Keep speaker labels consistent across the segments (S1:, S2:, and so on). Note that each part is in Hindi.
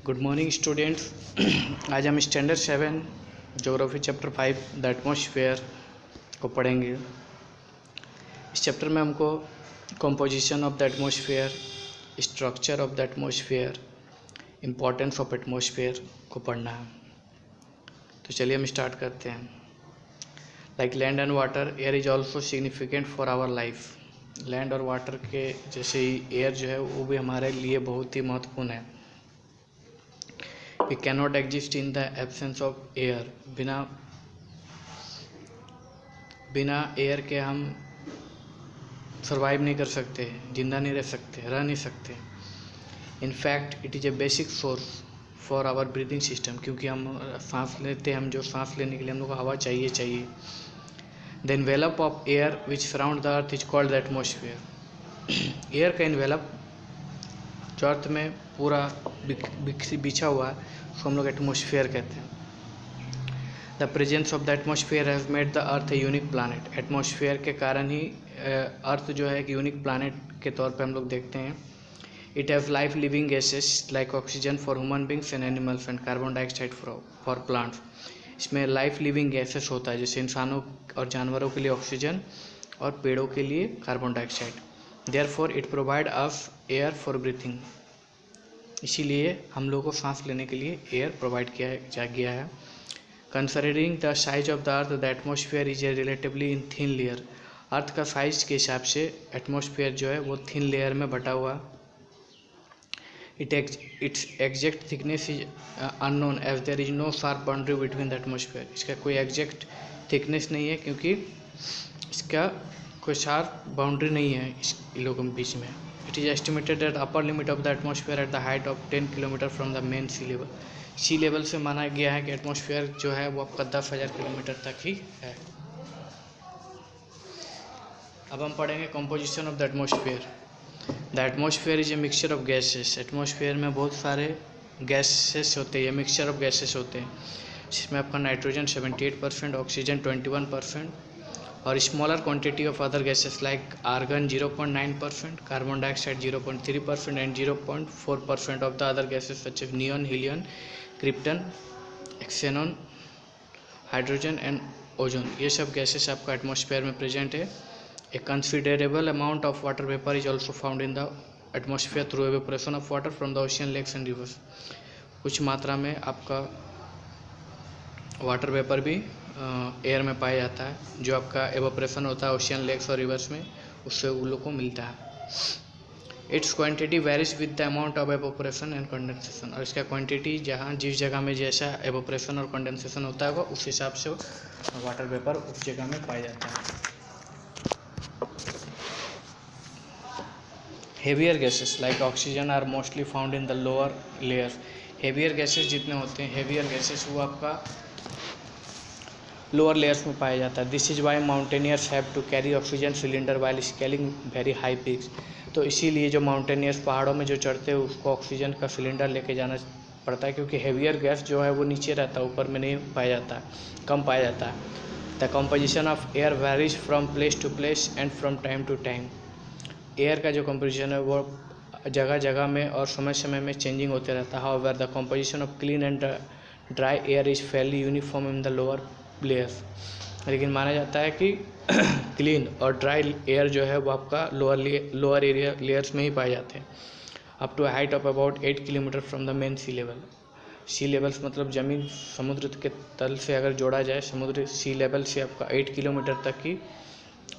S1: Good morning students. आज हम standard 7 geography chapter 5 the atmosphere को पढ़ेंगे। इस चैप्टर में हमको composition of the atmosphere, structure of the atmosphere, importance of atmosphere को पढ़ना है। तो चलिए हम स्टार्ट करते हैं। Like land and water, air is also significant for our life. Land और वाटर के जैसे ही एयर जो है वो भी हमारे लिए बहुत ही महत्वपूर्ण है। We can not exist in the absence of air. बिना एयर के हम सर्वाइव नहीं कर सकते, जिंदा नहीं रह सकते, रह नहीं सकते। In fact it is a basic source for our breathing system, क्योंकि हम सांस लेते हैं, हम जो सांस लेने के लिए हम लोग को हवा चाहिए। The envelope of air which surround the earth is called the atmosphere. Air का एनवेलप जो अर्थ में पूरा बिछा हुआ है उसको हम लोग एटमॉस्फेयर कहते हैं। The presence of the atmosphere has made the earth a unique planet. Atmosphere के कारण ही अर्थ जो है एक यूनिक प्लानट के तौर पे हम लोग देखते हैं। It has life living gases like oxygen for human beings and animals and carbon dioxide for plants. इसमें लाइफ लिविंग गैसेस होता है, जैसे इंसानों और जानवरों के लिए ऑक्सीजन और पेड़ों के लिए carbon dioxide. Therefore it provide us air for breathing. इसीलिए हम लोगों को सांस लेने के लिए एयर प्रोवाइड किया गया है। Considering the size of the earth, the atmosphere is a relatively in thin layer. Earth का साइज के हिसाब से एटमॉस्फेयर जो है वो थिन लेयर में बटा हुआ। Its exact thickness is unknown as there is no sharp boundary between the atmosphere. इसका कोई एग्जैक्ट थिकनेस नहीं है क्योंकि इसका कोई शार्प बाउंड्री नहीं है इन लोगों के बीच में। It is estimated that upper limit of the atmosphere at the height of 10 kilometre from the main sea level. Sea level से माना गया है कि एटमॉस्फेयर जो है वो आपका 10,000 किलोमीटर तक ही है। अब हम पढ़ेंगे composition of the atmosphere. The atmosphere is a mixture of gases. Atmosphere में बहुत सारे गैसेस होते हैं, मिक्सचर ऑफ गैसेस होते हैं, जिसमें आपका नाइट्रोजन 78%, ऑक्सीजन 21% और smaller quantity of other gases like argon 0.9%, carbon dioxide 0.3% and 0.4% of the other gases such as neon, helium, krypton, xenon, hydrogen and ozone. ये सब गैसेस आपका एटमॉस्फेयर में प्रेजेंट है। A considerable amount of water vapor is also found in the atmosphere through evaporation of water from the ocean, lakes and rivers. कुछ मात्रा में आपका वाटर वेपर भी एयर में पाया जाता है, जो आपका एवापोरेशन होता है ओशियन, लेक्स और रिवर्स में, उससे उन लोग को मिलता है। It's quantity varies with the amount of evaporation and condensation. और इसका क्वांटिटी जहाँ जिस जगह में जैसा एवापोरेशन और कंडेंसेशन होता होगा उस हिसाब से वाटर वेपर उस जगह में पाया जाता है। Heavier gases like oxygen are mostly found in the lower layer. Heavier gases जितने होते हैं, हेवियर गैसेस वो आपका लोअर लेयर्स में पाया जाता है। This is why mountaineers have to carry oxygen cylinder while scaling very high peaks. तो इसीलिए जो माउंटेनियर्स पहाड़ों में जो चढ़ते हैं उसको ऑक्सीजन का सिलेंडर लेके जाना पड़ता है, क्योंकि हेवियर गैस जो है वो नीचे रहता है, ऊपर में नहीं पाया जाता, कम पाया जाता है। The composition of air varies from place to place and from time to time. Air का जो कंपोजिशन है वो जगह जगह में और समय समय में चेंजिंग होते रहता है। However the composition of clean and dry air is fairly uniform in the lower layers. लेकिन माना जाता है कि क्लीन और ड्राई एयर जो है वो आपका लोअर एरिया लेयर्स में ही पाए जाते हैं। Up to height of about 8 kilometre from the main sea level. Sea levels मतलब ज़मीन समुद्र के तल से अगर जोड़ा जाए, समुद्र सी लेवल से आपका 8 किलोमीटर तक ही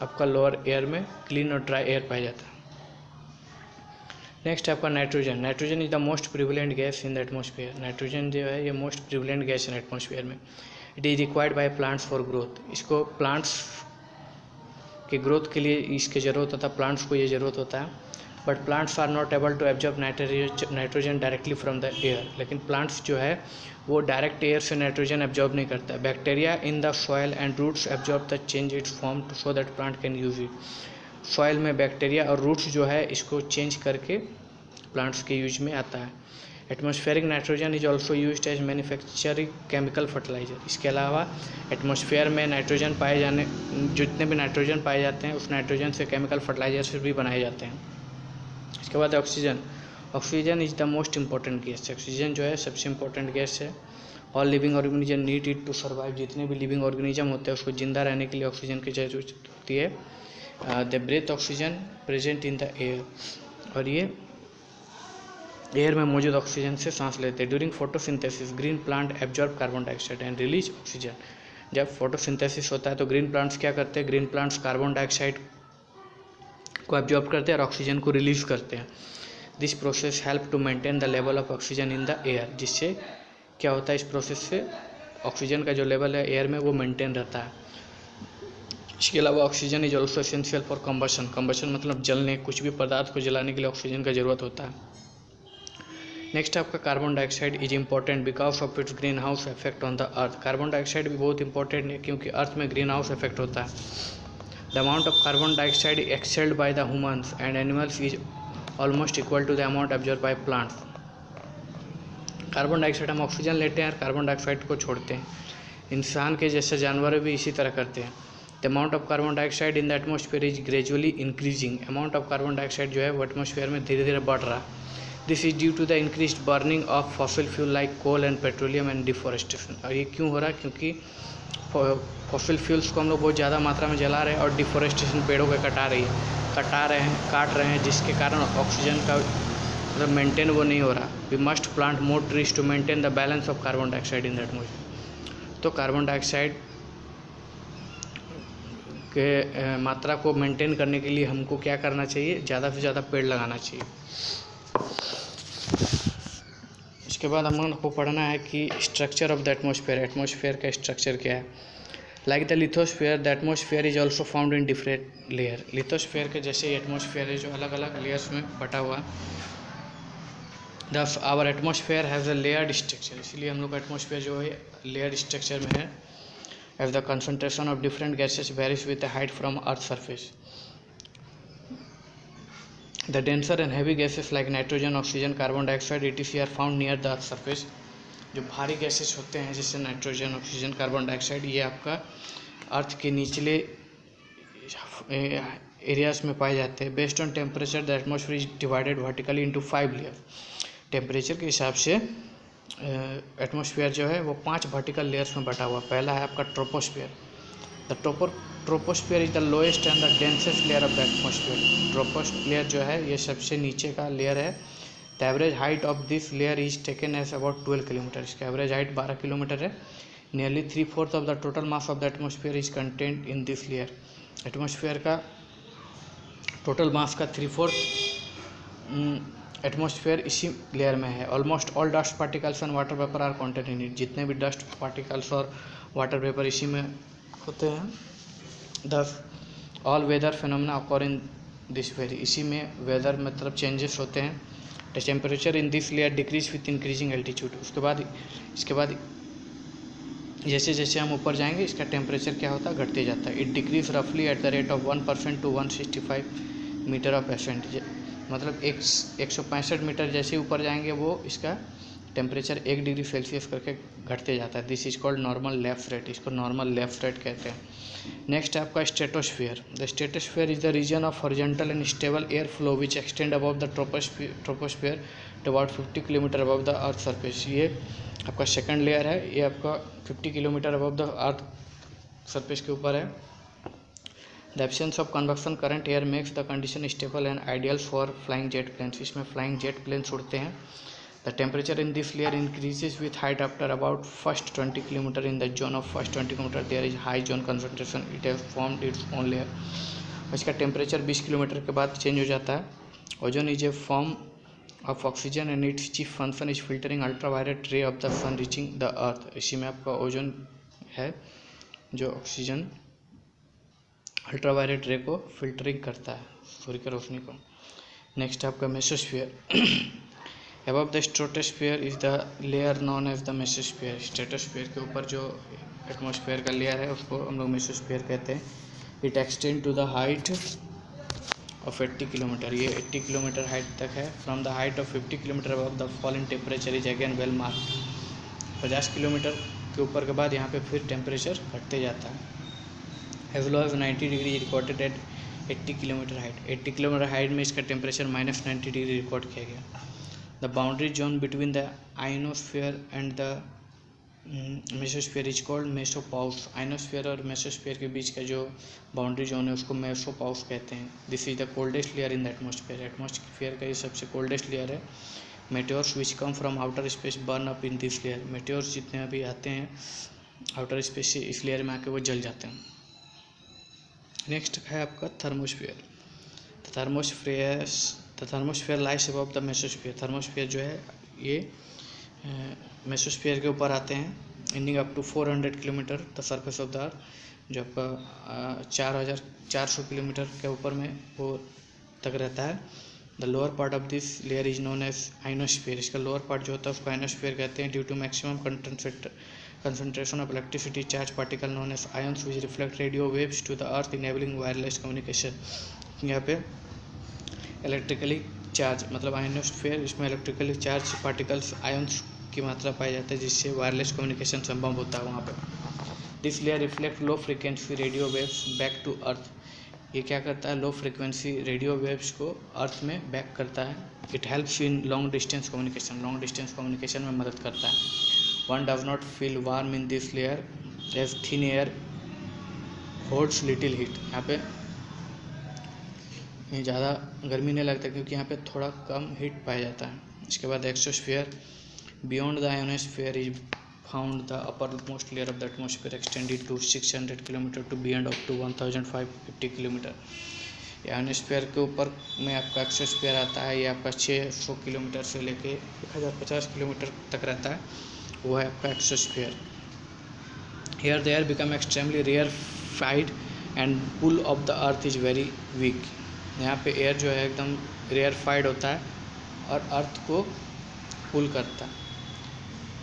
S1: आपका लोअर एयर में क्लीन और ड्राई एयर पाया जाता है। नेक्स्ट है आपका nitrogen. Nitrogen is the most prevalent gas in the atmosphere. Nitrogen जो है ये मोस्ट प्रिविलेंट गैस है एटमॉस्फेयर में। It is required by plants for growth. इसको प्लांट्स के ग्रोथ के लिए इसकी ज़रूरत होता है, प्लांट्स को ये ज़रूरत होता है। But plants are not able to absorb nitrogen directly from the air. लेकिन प्लांट्स जो है वो डायरेक्ट एयर से नाइट्रोजन एब्जॉर्ब नहीं करता है। Bacteria in the soil and roots absorb the change its form to so that plant can use it. Soil में बैक्टीरिया और रूट्स जो है इसको चेंज करके प्लांट्स के यूज में आता है। Atmospheric nitrogen is also used as manufacturing chemical fertiliser. इसके अलावा एटमॉस्फेयर में नाइट्रोजन पाए जाने, जितने भी नाइट्रोजन पाए जाते हैं उस नाइट्रोजन से केमिकल फर्टिलाइजर्स भी बनाए जाते हैं। इसके बाद oxygen. Oxygen is the most important gas. Oxygen जो है सबसे इम्पोर्टेंट गैस है। All living organism need it to survive. जितने भी लिविंग ऑर्गेनिज्म होते हैं उसको जिंदा रहने के लिए ऑक्सीजन की जरूरत होती है। The breath oxygen present in the air, और ये एयर में मौजूद ऑक्सीजन से सांस लेते हैं। During photosynthesis green plant absorb carbon dioxide and release oxygen. जब फोटोसिंथेसिस होता है तो ग्रीन प्लांट्स क्या करते हैं, ग्रीन प्लांट्स कार्बन डाइऑक्साइड को एब्जॉर्ब करते हैं और ऑक्सीजन को रिलीज करते हैं। This process help to maintain the level of oxygen in the air. जिससे क्या होता है, इस प्रोसेस से ऑक्सीजन का जो लेवल है एयर में वो मेंटेन रहता है। इसके अलावा oxygen is also essential for combustion. Combustion मतलब जलने, कुछ भी पदार्थ को जलाने के लिए ऑक्सीजन का जरूरत होता है। नेक्स्ट आपका carbon dioxide is important because of its green house effect on the earth. Carbon dioxide भी बहुत इंपॉर्टेंट है क्योंकि अर्थ में ग्रीन हाउस इफेक्ट होता है। The amount of carbon dioxide exhaled by the humans and animals is almost equal to the amount observe by plants. Carbon dioxide हम ऑक्सीजन लेते हैं और कार्बन डाइऑक्साइड को छोड़ते हैं। इंसान के जैसे जानवर भी इसी तरह करते हैं। The amount of carbon dioxide in the atmosphere is gradually increasing. Amount of carbon dioxide जो है वो एटमॉस्फेयर में धीरे धीरे बढ़ रहा है। This is due to the increased burning of fossil fuel like coal and petroleum and deforestation. और ये क्यों हो रहा है, क्योंकि फॉसिल फ्यूल्स को हम लोग बहुत ज़्यादा मात्रा में जला रहे हैं और डिफॉरेस्टेशन पेड़ों को काट रहे हैं जिसके कारण ऑक्सीजन का मतलब मेंटेन वो नहीं हो रहा। We must plant more trees to maintain the balance of carbon dioxide in the atmosphere. तो कार्बन डाइऑक्साइड के मात्रा को मेंटेन करने के लिए हमको क्या करना चाहिए, ज़्यादा से ज़्यादा पेड़ लगाना चाहिए। इसके बाद हम लोग को पढ़ना है कि structure of the atmosphere. Atmosphere का स्ट्रक्चर क्या है। Like the lithosphere the atmosphere is also found in different layer. Lithosphere के जैसे एटमॉस्फेयर है जो अलग अलग लेयर्स में बटा हुआ है। Thus our atmosphere has a layered structure। इसलिए हम लोग का एटमॉस्फेयर जो है लेयर्ड स्ट्रक्चर में है। As the concentration of different gases varies with the height from Earth's surface, the denser and heavy gases like nitrogen, oxygen, carbon dioxide, etc. are found near the Earth's surface। जो भारी गैसेस होते हैं जैसे नाइट्रोजन, ऑक्सीजन, कार्बन डाइऑक्साइड, ये आपका अर्थ के निचले एरियाज में पाए जाते हैं। Based on temperature the atmosphere is divided vertically into 5 layer. Temperature के हिसाब से एटमॉस्फेयर जो है वो 5 वर्टिकल लेयर्स में बटा हुआ। पहला है आपका troposphere. The troposphere is the lowest and the densest layer of the atmosphere. Troposphere जो है ये सबसे नीचे का लेयर है। The average height of this layer is taken as about 12 kilometre. इसका एवरेज हाइट 12 किलोमीटर है। Nearly 3/4 of the total mass of the atmosphere is content in this layer. Atmosphere का टोटल मास का 3/4 एटमॉस्फेयर इसी लेयर में है। Almost all dust particles and water vapour are content in it. जितने भी डस्ट पार्टिकल्स और वाटर वेपर इसी में होते हैं। Thus all weather phenomena occur in this very. इसी में वेदर मतलब चेंजेस होते हैं। The temperature in this layer decreases with increasing altitude. इसके बाद जैसे जैसे हम ऊपर जाएंगे इसका टेम्परेचर क्या होता है, घटते जाता है। इट डिक्रीज रफली at the rate of 1% to 165 metre of ascent. मतलब 165 मीटर जैसे ऊपर जाएंगे वो इसका टेम्परेचर 1 डिग्री सेल्सियस करके घटते जाता है। This is called normal lapse rate. इसको नॉर्मल लैप्स रेट कहते हैं। नेक्स्ट है आपका stratosphere. The stratosphere is the region of horizontal and stable air flow which extend above the troposphere to about 50 kilometre above the earth surface. ये आपका सेकंड लेयर है। ये आपका 50 kilometre above the earth surface के ऊपर है। The absence of convection current air makes the condition stable and ideal for flying jet planes. इसमें फ्लाइंग जेट प्लेन्स उड़ते हैं। The temperature in this layer increases with height after about first 20 kilometre. In the zone of first 20 kilometre there is high zone concentration. It has formed its own layer. इसका टेम्परेचर 20 किलोमीटर के बाद चेंज हो जाता है। Ozone is a form of oxygen and its chief function is filtering ultraviolet ray of the sun reaching the earth. इसी में आपका ओजोन है जो ऑक्सीजन अल्ट्रावायलेट रे को फिल्टरिंग करता है, सूर्य की रोशनी को। नेक्स्ट आपका mesosphere. Above the stratosphere is the layer known as the mesosphere. Stratosphere के ऊपर जो एटमॉस्फेयर का लेयर है उसको हम लोग मेसोस्फीयर कहते हैं। It extend to the height of 80 kilometre. ये 80 किलोमीटर हाइट तक है। From the height of 50 kilometre above the fall in temperature is again well marked. 50 kilometre के ऊपर के बाद यहाँ पे फिर टेम्परेचर घटते जाता है। As low as 90 degree recorded at 80 kilometre height. 80 kilometre height में इसका टेम्परेचर -90 डिग्री रिकॉर्ड किया गया। The boundary zone between the ionosphere and the mesosphere is called mesopause. Ionosphere और मेसोस्फीयर के बीच का जो बाउंड्री जोन है उसको मेसोपाउस कहते हैं। This is the coldest layer in the atmosphere. Atmosphere का ये सबसे कोल्डेस्ट लेयर है। Meteors which come from outer space burn up in this layer. Meteors जितने अभी आते हैं आउटर स्पेस से इस लेयर में आके वो जल जाते हैं। नेक्स्ट है आपका thermosphere. The thermosphere lies above the mesosphere. Thermosphere जो है ये मेसोस्फीयर के ऊपर आते हैं। Ending up to 400 kilometre the surface of the earth. जो आपका 4400 किलोमीटर के ऊपर में वो तक रहता है। The lower part of this layer is known as ionosphere. इसका लोअर पार्ट जो होता है उसको आइनोस्फीयर कहते हैं। Due to maximum concentration of electricity charge particle known as ions which reflect radio waves to the earth enabling wireless communication। यहाँ पे इलेक्ट्रिकली चार्ज मतलब आइनोस्फीयर, इसमें इलेक्ट्रिकली चार्ज पार्टिकल्स आयंस की मात्रा पाई जाती है जिससे वायरलेस कम्युनिकेशन संभव होता है वहाँ पे। This layer reflect low frequency radio waves back to earth. ये क्या करता है, लो फ्रिक्वेंसी रेडियो वेव्स को अर्थ में बैक करता है। It helps in long distance communication. Long distance communication में मदद करता है। One does not feel warm in this layer as thin air holds little heat. यहाँ पे ज़्यादा गर्मी नहीं लगता क्योंकि यहाँ पे थोड़ा कम हीट पाया जाता है। इसके बाद exosphere. Beyond the ionosphere is found the upper most layer of the atmosphere extended to 600 kilometre to beyond up to 1550 kilometre. Ionosphere के ऊपर में आपका एक्सोस्फीयर आता है। ये आपका 600 किलोमीटर से लेके 1050 किलोमीटर तक रहता है, वो है आपका exosphere. Here the air become extremely rarefied and pull of the earth is very weak. यहाँ पे एयर जो है एकदम रेयरफाइड होता है और अर्थ को पुल करता है।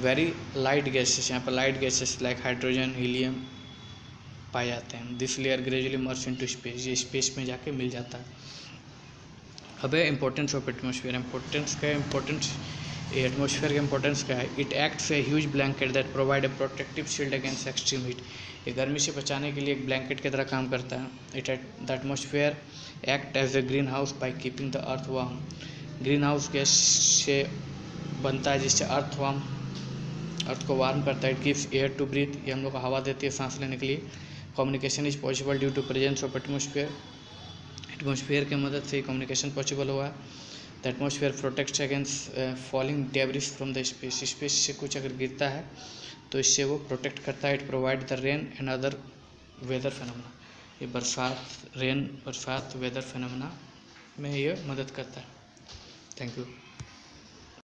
S1: वेरी लाइट गैसेस, यहाँ पर light gases like hydrogen helium पाए जाते हैं। This layer gradually merge into space. ये स्पेस में जाके मिल जाता है। अब है इंपॉर्टेंस ऑफ एटमोस्फीयर। इंपॉर्टेंस का एटमोस्फीयर का इंपॉर्टेंस क्या है। It acts a huge blanket that provide a protective shield against extreme heat. ये गर्मी से बचाने के लिए एक ब्लैंकेट की तरह काम करता है। The atmosphere act as a green house by keeping the earth warm. Green house gas से बनता है जिससे अर्थ को वार्म करता है। It gives air to breathe. ये हम लोग को हवा देती है सांस लेने के लिए। Communication is possible due to presence of atmosphere. Atmosphere की मदद से कम्युनिकेशन पॉसिबल हुआ। The atmosphere protects against falling debris from the space. Space से कुछ अगर गिरता है तो इससे वो प्रोटेक्ट करता है। It provide the rain and other weather phenomena. ये बरसात वेदर फेनोमेना में ये मदद करता है। Thank you.